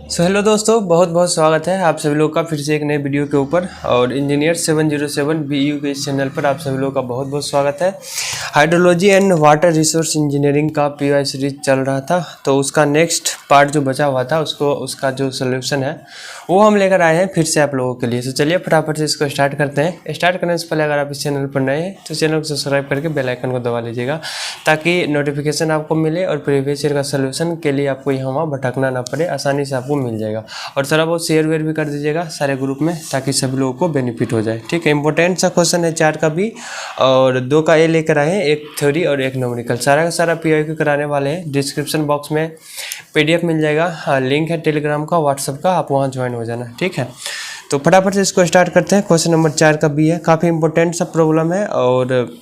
Hello दोस्तों, बहुत बहुत स्वागत है आप सभी लोग का फिर से एक नए वीडियो के ऊपर। और इंजीनियर 707 BU के इस चैनल पर आप सभी लोग का बहुत बहुत स्वागत है। Hydrology and water resource engineering का PY सीरीज चल रहा था, तो उसका नेक्स्ट पार्ट जो बचा हुआ था उसका जो सोल्यूशन है वो हम लेकर आए हैं फिर से आप लोगों के लिए। तो चलिए फटाफट से इसको स्टार्ट करते हैं। स्टार्ट करने से पहले अगर आप इस चैनल पर नए हैं तो चैनल को सब्सक्राइब करके बेल आइकन को दबा लीजिएगा, ताकि नोटिफिकेशन आपको मिले और प्रीवियस ईयर का सोल्यूशन के लिए आपको यहाँ वहाँ भटकना ना पड़े, आसानी से आपको मिल जाएगा। और थोड़ा बहुत शेयर वेयर भी कर दीजिएगा सारे ग्रुप में, ताकि सभी लोगों को बेनिफिट हो जाए। ठीक है, इंपॉर्टेंट सा क्वेश्चन है 4 का भी और 2 का ए लेकर आए हैं, एक थ्योरी और एक न्यूमेरिकल। सारा का सारा PYQ कराने वाले हैं। डिस्क्रिप्शन बॉक्स में PDF मिल जाएगा, लिंक है टेलीग्राम का, व्हाट्सअप का, आप वहाँ ज्वाइन हो जाना। ठीक है, तो फटाफट से इसको स्टार्ट करते हैं। क्वेश्चन नंबर 4 का बी है, काफ़ी इंपॉर्टेंट सा प्रॉब्लम है और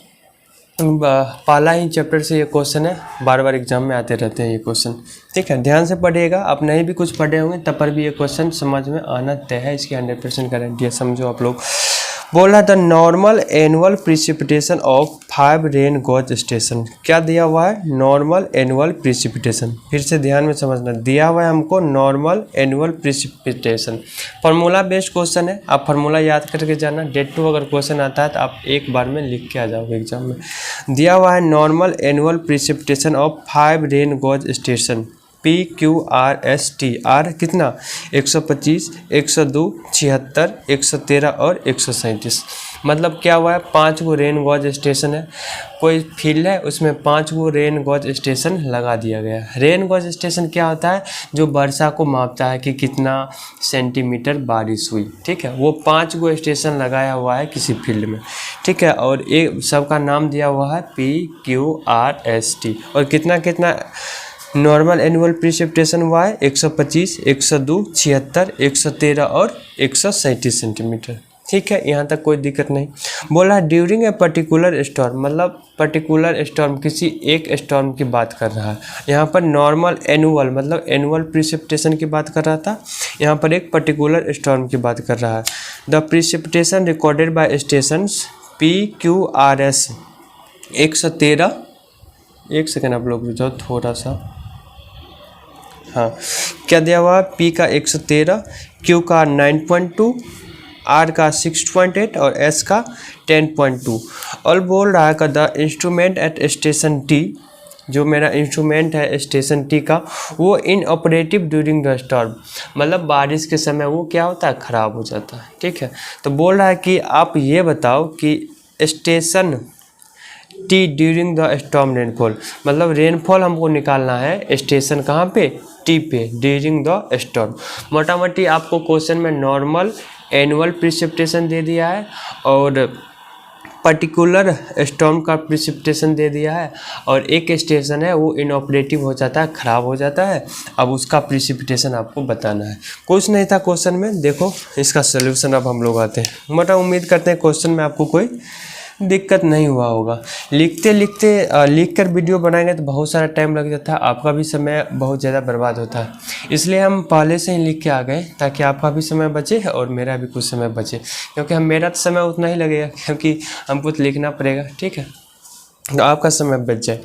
पहला ही चैप्टर से ये क्वेश्चन है, बार बार एग्जाम में आते रहते हैं ये क्वेश्चन। ठीक है, ध्यान से पढ़िएगा। आप नहीं भी कुछ पढ़े होंगे तब पर भी ये क्वेश्चन समझ में आना तय है, इसकी 100% गारंटी है। समझो आप लोग। बोल रहा था normal annual precipitation of 5 rain gauge station. क्या दिया हुआ है? Normal annual precipitation. फिर से ध्यान में समझना, दिया हुआ है हमको normal annual precipitation. Formula based question है, आप फार्मूला याद करके जाना। डेट टू अगर क्वेश्चन आता है तो आप एक बार में लिख के आ जाओगे एग्जाम में। दिया हुआ है normal annual precipitation of 5 rain gauge station. PQRST। R कितना? 125, 102, 76, 113 और 137। मतलब क्या हुआ है, 5 गो रेन गॉज स्टेशन है। कोई फील्ड है उसमें 5 गो रेन गॉज स्टेशन लगा दिया गया है। रेन गॉज स्टेशन क्या होता है? जो वर्षा को मापता है कि कितना सेंटीमीटर बारिश हुई। ठीक है, वो 5 गो स्टेशन लगाया हुआ है किसी फील्ड में। ठीक है, और एक सबका नाम दिया हुआ है PQRST। और कितना कितना नॉर्मल एनुअल प्रिसिपिटेशन हुआ है? 125, 102, 76, 113 और 137 सेंटीमीटर। ठीक है, यहाँ तक कोई दिक्कत नहीं। बोला ड्यूरिंग ए पर्टिकुलर स्टॉर्म, मतलब पर्टिकुलर स्टॉर्म, किसी एक स्टॉर्म की बात कर रहा है। यहाँ पर नॉर्मल एनुअल मतलब एनुअल प्रिसिपिटेशन की बात कर रहा था, यहाँ पर एक पर्टिकुलर स्टॉर्म की बात कर रहा है। The precipitation recorded by stations PQRS 113। एक सेकेंड आप लोग रुक जाओ थोड़ा सा। हाँ, क्या दिया हुआ? P का 113, Q का 9.2, R का 6.8 और S का 10.2। और बोल रहा है कि the instrument at station T, जो मेरा इंस्ट्रूमेंट है स्टेशन T का, वो इनऑपरेटिव ड्यूरिंग द स्टॉर्म। मतलब बारिश के समय वो क्या होता है? ख़राब हो जाता है। ठीक है, तो बोल रहा है कि आप ये बताओ कि station T during the storm rainfall, मतलब रेनफॉल हमको निकालना है स्टेशन कहाँ पे? T पे, ड्यूरिंग द स्टॉर्म। मोटा मोटी आपको क्वेश्चन में नॉर्मल एनुअल प्रिसिपिटेशन दे दिया है और पर्टिकुलर स्टॉर्म का प्रिसिपिटेशन दे दिया है, और एक स्टेशन है वो इनऑपरेटिव हो जाता है, ख़राब हो जाता है। अब उसका प्रिसिपिटेशन आपको बताना है। कुछ नहीं था क्वेश्चन में, देखो इसका सोल्यूशन अब हम लोग आते हैं। मोटा उम्मीद करते हैं क्वेश्चन में आपको कोई दिक्कत नहीं हुआ होगा। लिख कर वीडियो बनाएंगे तो बहुत सारा टाइम लग जाता है, आपका भी समय बहुत ज़्यादा बर्बाद होता है। इसलिए हम पहले से ही लिख के आ गए, ताकि आपका भी समय बचे और मेरा भी कुछ समय बचे, क्योंकि मेरा तो समय उतना ही लगेगा, क्योंकि हमको तो लिखना पड़ेगा। ठीक है, तो आपका समय बच जाए।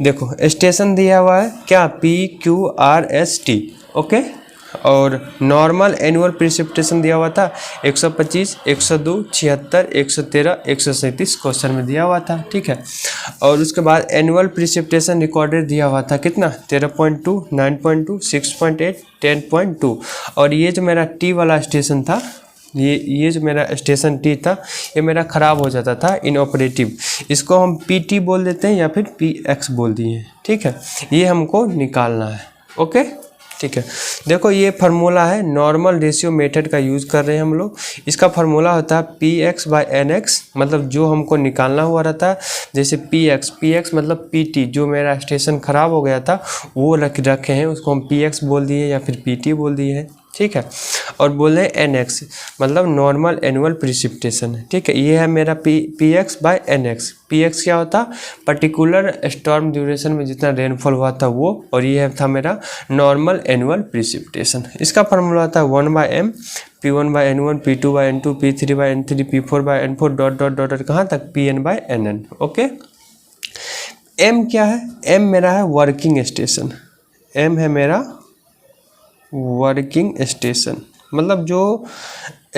देखो स्टेशन दिया हुआ है क्या? PQRST। ओके, और नॉर्मल एनुअल प्रिसिपिटेशन दिया हुआ था 125, 102, 76, 113, 137 क्वेश्चन में दिया हुआ था। ठीक है, और उसके बाद एनुअल प्रिसिपिटेशन रिकॉर्डेड दिया हुआ था कितना? 13.2, 9.2, 6.8, 10.2। और ये जो मेरा T वाला स्टेशन था, ये जो मेरा स्टेशन T था, ये मेरा ख़राब हो जाता था, इनऑपरेटिव। इसको हम PT बोल देते हैं या फिर PX बोल दिए। ठीक है, ये हमको निकालना है। ओके, ठीक है, देखो ये फार्मूला है, नॉर्मल रेशियो मेथड का यूज़ कर रहे हैं हम लोग। इसका फार्मूला होता है PX/NX, मतलब जो हमको निकालना हुआ रहता है। जैसे PX मतलब PT, जो मेरा स्टेशन ख़राब हो गया था वो रखे हैं, उसको हम PX बोल दिए या फिर PT बोल दिए हैं। ठीक है, और बोले NX मतलब नॉर्मल एनुअल प्रिसिपिटेशन है। ठीक है, ये है मेरा PX/NX। PX क्या होता? पर्टिकुलर स्टॉर्म ड्यूरेशन में जितना रेनफॉल हुआ था वो, और ये था मेरा नॉर्मल एनुअल प्रिसिपिटेशन। इसका फार्मूला होता है 1/m, P1/N1, P2/N2, P3/N3, P4/N4 dot dot dot कहाँ तक? Pn/Nn। ओके, M क्या है? M मेरा है वर्किंग स्टेशन। M है मेरा वर्किंग स्टेशन, मतलब जो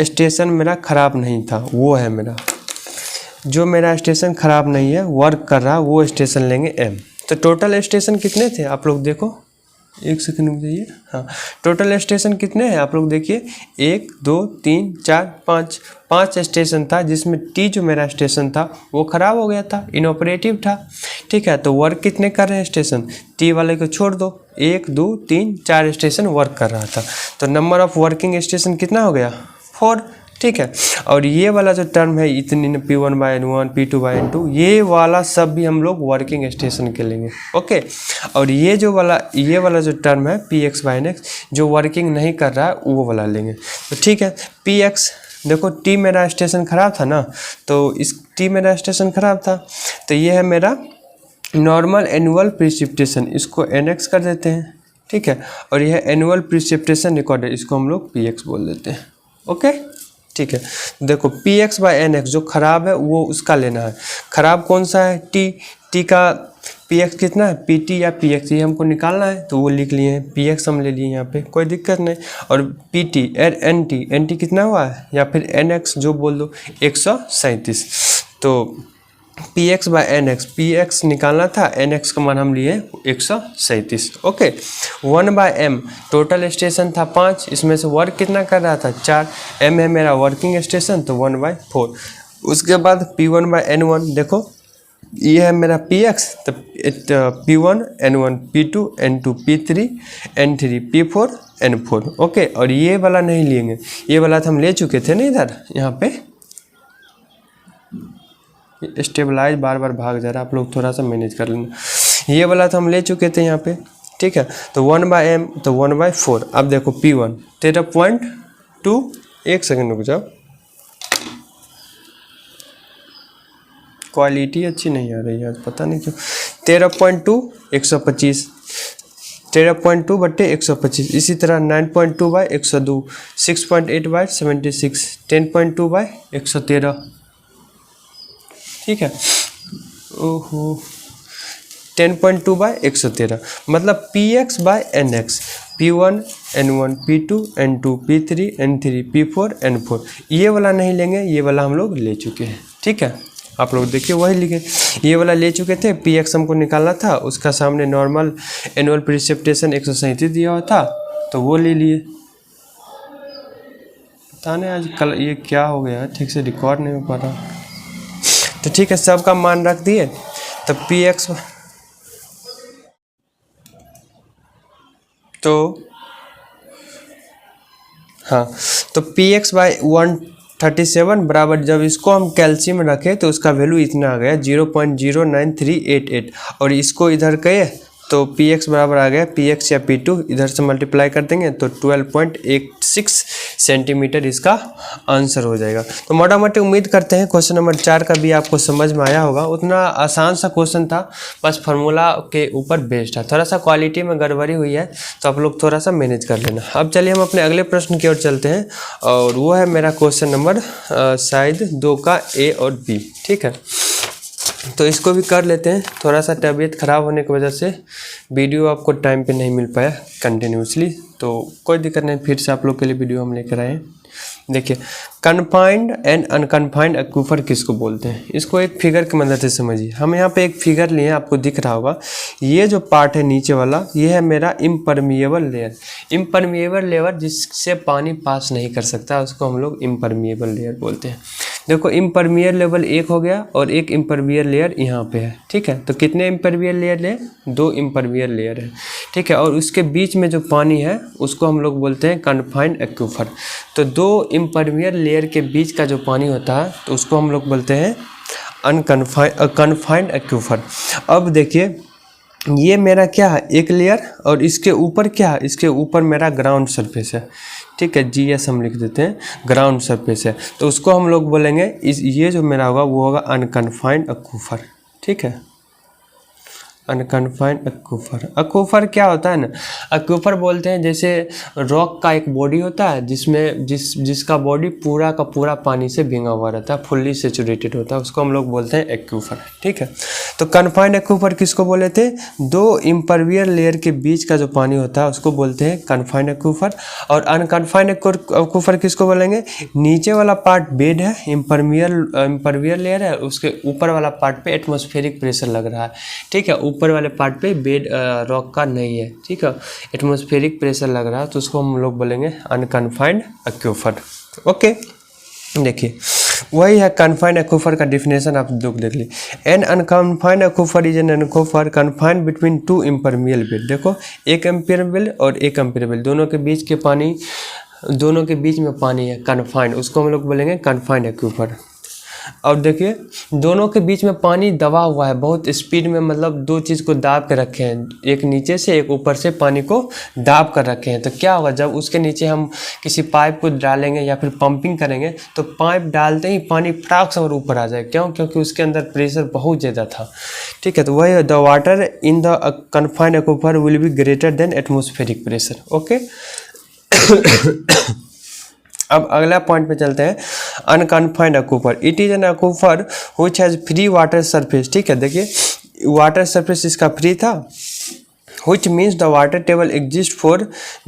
स्टेशन मेरा ख़राब नहीं था वो है मेरा, जो मेरा स्टेशन ख़राब नहीं है वर्क कर रहा वो स्टेशन लेंगे M। तो टोटल स्टेशन कितने थे आप लोग देखो, एक सेकंड रुक जाइए। हाँ, टोटल स्टेशन कितने हैं आप लोग देखिए, 1 2 3 4 5, 5 स्टेशन था, जिसमें T जो मेरा स्टेशन था वो ख़राब हो गया था, इनऑपरेटिव था। ठीक है, तो वर्क कितने कर रहे हैं स्टेशन, T वाले को छोड़ दो, 1 2 3 4 स्टेशन वर्क कर रहा था, तो नंबर ऑफ वर्किंग स्टेशन कितना हो गया, 4। ठीक है, और ये वाला जो टर्म है इतनी P1/N1 P2/N2, ये वाला सब भी हम लोग वर्किंग स्टेशन के लेंगे। ओके, और ये वाला जो टर्म है Px/Nx जो वर्किंग नहीं कर रहा है वो वाला लेंगे। तो ठीक है, Px देखो T मेरा स्टेशन ख़राब था ना, तो इस T मेरा स्टेशन ख़राब था, तो ये है मेरा नॉर्मल एनुअल प्रिसिपिटेशन, इसको Nx कर देते हैं। ठीक है, और यह एनुअल प्रिसिपिटेशन रिकॉर्ड है, इसको हम लोग Px बोल देते हैं। ओके, ठीक है, देखो Px/Nx जो ख़राब है वो उसका लेना है। ख़राब कौन सा है, T का Px कितना है, Pt या Px, ये हमको निकालना है, तो वो लिख लिए हैं, Px हम ले लिए यहाँ पे, कोई दिक्कत नहीं। और Pt और Nt कितना हुआ है, या फिर Nx जो बोल दो 137। तो Px/Nx, Px निकालना था, Nx का मान हम लिए 137। ओके, 1/m टोटल स्टेशन था 5, इसमें से वर्क कितना कर रहा था, 4, m है मेरा वर्किंग स्टेशन, तो 1/4। उसके बाद P1/N1 देखो, ये है मेरा Px, तो P1 N1 P2 N2 P3 N3 P4 N4। Okay, और ये वाला नहीं लेंगे, ये वाला तो हम ले चुके थे ना, इधर यहाँ पे स्टेबलाइज बार बार भाग जा रहा है, आप लोग थोड़ा सा मैनेज कर लेना, ये वाला तो हम ले चुके थे यहाँ पे। ठीक है, तो 1/m तो 1/4। अब देखो P1 13.2, एक सेकंड रुक जाओ, क्वालिटी अच्छी नहीं आ रही है आज, पता नहीं क्यों। 13.2 125, 13.2/125, इसी तरह 9.2/102, 6.8/76, 10.2/113। ठीक है, ओहो 10.2/113, मतलब Px/Nx P1 N1 P2 N2 P3 N3 P4 N4, ये वाला नहीं लेंगे, ये वाला हम लोग ले चुके हैं। ठीक है, आप लोग देखिए वही लिखे, ये वाला ले चुके थे, Px हमको निकालना था, उसका सामने नॉर्मल एनुअल प्रिसिपिटेशन 137 दिया हुआ था, तो वो ले लिए। पता नहीं आज कल ये क्या हो गया, ठीक से रिकॉर्ड नहीं हो पा रहा। तो ठीक है, सबका मान रख दिए, तो Px तो हाँ, तो Px/137 बराबर, जब इसको हम कैल्शियम रखें तो उसका वैल्यू इतना आ गया 0.09388, और इसको इधर गए तो Px बराबर आ गया, Px या P2 इधर से मल्टीप्लाई कर देंगे तो 12.86 सेंटीमीटर इसका आंसर हो जाएगा। तो मोटा मोटी उम्मीद करते हैं क्वेश्चन नंबर 4 का भी आपको समझ में आया होगा। उतना आसान सा क्वेश्चन था, बस फार्मूला के ऊपर बेस्ड था, थोड़ा सा क्वालिटी में गड़बड़ी हुई है, तो आप लोग थोड़ा सा मैनेज कर लेना। अब चलिए हम अपने अगले प्रश्न की ओर चलते हैं, और वो है मेरा क्वेश्चन नंबर शायद 2 का A और B। ठीक है, तो इसको भी कर लेते हैं। थोड़ा सा तबीयत ख़राब होने की वजह से वीडियो आपको टाइम पे नहीं मिल पाया कंटिन्यूसली, तो कोई दिक्कत नहीं, फिर से आप लोग के लिए वीडियो हम लेकर आए। देखिए, कन्फाइंड एंड अनकन्फाइंड एक्वीफर किसको बोलते हैं, इसको एक फिगर की मदद से समझिए। हम यहाँ पे एक फिगर लिए, आपको दिख रहा होगा, ये जो पार्ट है नीचे वाला, ये है मेरा इम्परमिएबल लेयर। इम्परमिएबल लेयर जिससे पानी पास नहीं कर सकता, उसको हम लोग इम्परमिएबल लेयर बोलते हैं। देखो, इम्परमिएबल लेवल एक हो गया और एक इम्परवियर लेयर यहाँ पे है। ठीक है, तो कितने इम्परवियर लेयर है, 2 इम्परवियर लेयर है। ठीक है, और उसके बीच में जो पानी है उसको हम लोग बोलते हैं कन्फाइंड एक्वीफर। तो 2 इम्परवियर लेयर के बीच का जो पानी होता है तो उसको हम लोग बोलते हैं कन्फाइंड एक्वीफर। अब देखिए, ये मेरा क्या है, एक लेयर, और इसके ऊपर क्या है, इसके ऊपर मेरा ग्राउंड सरफेस है। ठीक है, GS हम लिख देते हैं, ग्राउंड सरफेस है, तो उसको हम लोग बोलेंगे ये जो मेरा होगा वो होगा अनकन्फाइंड एक्वीफर। ठीक है, अनकन्फाइंड एक्वीफर। एक्वीफर क्या होता है ना, एक्वीफर बोलते हैं जैसे रॉक का एक बॉडी होता है जिसमें जिसका बॉडी पूरा का पूरा पानी से भींगा हुआ रहता है, फुल्ली सेचुरेटेड होता है, उसको हम लोग बोलते हैं एक्वीफर। ठीक है, तो कन्फाइंड एक्वीफर किसको बोले थे, दो इम्परवियर लेयर के बीच का जो पानी होता है उसको बोलते हैं कन्फाइंड एक्वीफर। और अनकन्फाइंड एक्वीफर किसको बोलेंगे, नीचे वाला पार्ट बेड है, इम्परवियर लेयर है, उसके ऊपर वाला पार्ट पे एटमॉस्फेरिक प्रेशर लग रहा है। ठीक है, ऊपर वाले पार्ट पे बेड रॉक का नहीं है। ठीक है, एटमॉस्फेरिक प्रेशर लग रहा है तो उसको हम लोग बोलेंगे अनकन्फाइंड एक्वीफर। ओके, देखिए वही है कन्फाइंड एक्वीफर का डिफिनेशन आप लोग देख ली। An unconfined aquifer is an aquifer confined between two impermeable bed. देखो एक इम्परमिएबल और एक इम्परमिएबल, दोनों के बीच के पानी, दोनों के बीच में पानी है कन्फाइंड, उसको हम लोग बोलेंगे कन्फाइंड एक्वीफर। अब देखिए दोनों के बीच में पानी दबा हुआ है बहुत स्पीड में, मतलब दो चीज़ को दाब के रखे हैं, एक नीचे से एक ऊपर से पानी को दाब कर रखे हैं। तो क्या होगा, जब उसके नीचे हम किसी पाइप को डालेंगे या फिर पंपिंग करेंगे तो पाइप डालते ही पानी फटाक से और ऊपर आ जाए। क्यों, क्योंकि उसके अंदर प्रेशर बहुत ज़्यादा था। ठीक है, तो वही the water in the confined aquifer will be greater than atmospheric pressure. Okay अब अगला पॉइंट पे चलते हैं, unconfined aquifer. It is an aquifer which has free water surface. ठीक है, देखिए वाटर सरफेस इसका फ्री था, which means the water table exists for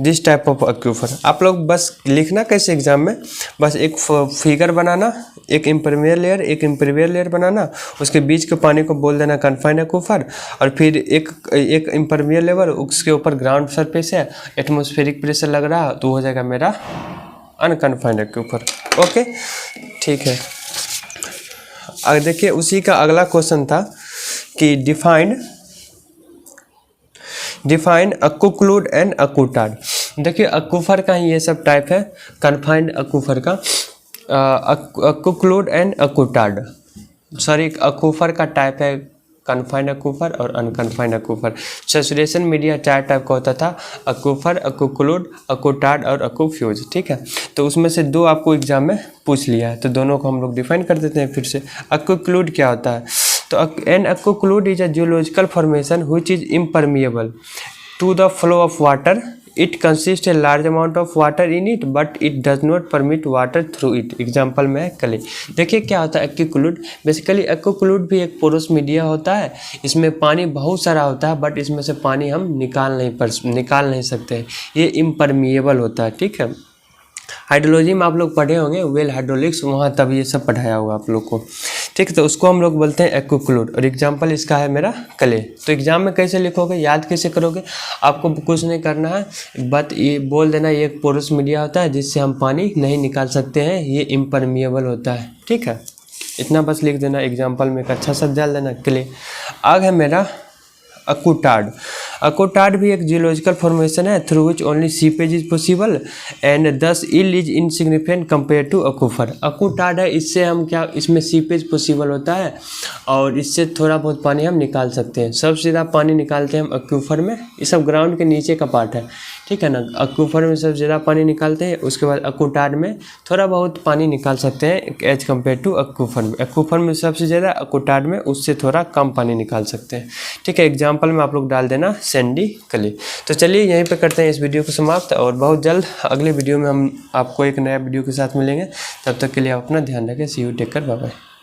this type of aquifer। आप लोग बस लिखना कैसे एग्जाम में, बस एक फिगर बनाना, एक इम्परमियर लेयर एक इम्परवियर लेयर बनाना, उसके बीच के पानी को बोल देना कन्फाइंड एक्वीफर, और फिर एक इम्परमियर लेयर, उसके ऊपर ग्राउंड सरफेस है, एटमॉस्फेरिक प्रेशर लग रहा तो हो जाएगा मेरा अनकन्फाइंड एक्वीफर। ओके ठीक है, अब देखिए उसी का अगला क्वेश्चन था कि डिफाइन एक्वीक्लूड एंड एक्वीटार्ड। देखिए एक्वीफर का ही ये सब टाइप है, कन्फाइंड एक्वीफर का एक्वीक्लूड एंड एक्वीटार्ड, सॉरी एक्वीफर का टाइप है कन्फाइंड एक्वीफर और अनकन्फाइंड एक्वीफर। सैचुरेशन मीडिया चार टाइप का होता था, एक्वीफर, एक्वीक्लूड, एक्वीटार्ड और एक्वीफ्यूज। ठीक है, तो उसमें से दो आपको एग्जाम में पूछ लिया है, तो दोनों को हम लोग डिफाइन कर देते हैं फिर से। एक्वीक्लूड क्या होता है, तो an aquiclude is a geological formation which is impermeable to the flow of water. It consist a large amount of water in it but it does not permit water through it. Example में है clay. देखिए क्या होता है एक्वीक्लूड, basically एक्वीक्लूड भी एक porous media होता है, इसमें पानी बहुत सारा होता है बट इसमें से पानी हम निकाल नहीं सकते, ये इम्परमिएबल होता है। ठीक है, हाइड्रोलॉजी में आप लोग पढ़े होंगे, वेल हाइड्रोलिक्स, वहाँ तब ये सब पढ़ाया होगा आप लोग को। ठीक है, तो उसको हम लोग बोलते हैं एक्वीक्लूड, और एग्जाम्पल इसका है मेरा क्ले। तो एग्जाम में कैसे लिखोगे, याद कैसे करोगे, आपको कुछ नहीं करना है, बट ये बोल देना ये एक पोरस मीडिया होता है जिससे हम पानी नहीं निकाल सकते हैं, ये इम्परमिएबल होता है। ठीक है, इतना बस लिख देना, एग्जाम्पल में एक अच्छा सा डाल देना क्ले। आगे है मेरा एक्वीटार्ड। एक्वीटार्ड भी एक जियोलॉजिकल फॉर्मेशन है through which only seepage is possible and this ill is insignificant compare to aquifer. Aquitard है, इससे हम क्या, इसमें सीपेज पॉसिबल होता है और इससे थोड़ा बहुत पानी हम निकाल सकते हैं। सबसे ज़्यादा पानी निकालते हैं हम एक्वीफर में, ये सब ग्राउंड के नीचे का पार्ट है। ठीक है ना, एक्वीफर में सबसे ज़्यादा पानी निकालते हैं, उसके बाद एक्वीटार्ड में थोड़ा बहुत पानी निकाल सकते हैं एज कम्पेयर टू एक्वीफर में। एक्वीफर में सबसे ज़्यादा, एक्वीटार्ड में उससे थोड़ा कम पानी निकाल सकते हैं। ठीक है, एग्जाम्पल में आप लोग डाल देना सैंडी क्ले। तो चलिए यहीं पे करते हैं इस वीडियो को समाप्त, और बहुत जल्द अगले वीडियो में हम आपको एक नया वीडियो के साथ मिलेंगे। तब तक के लिए आप अपना ध्यान रखें। See you, take care, bye bye.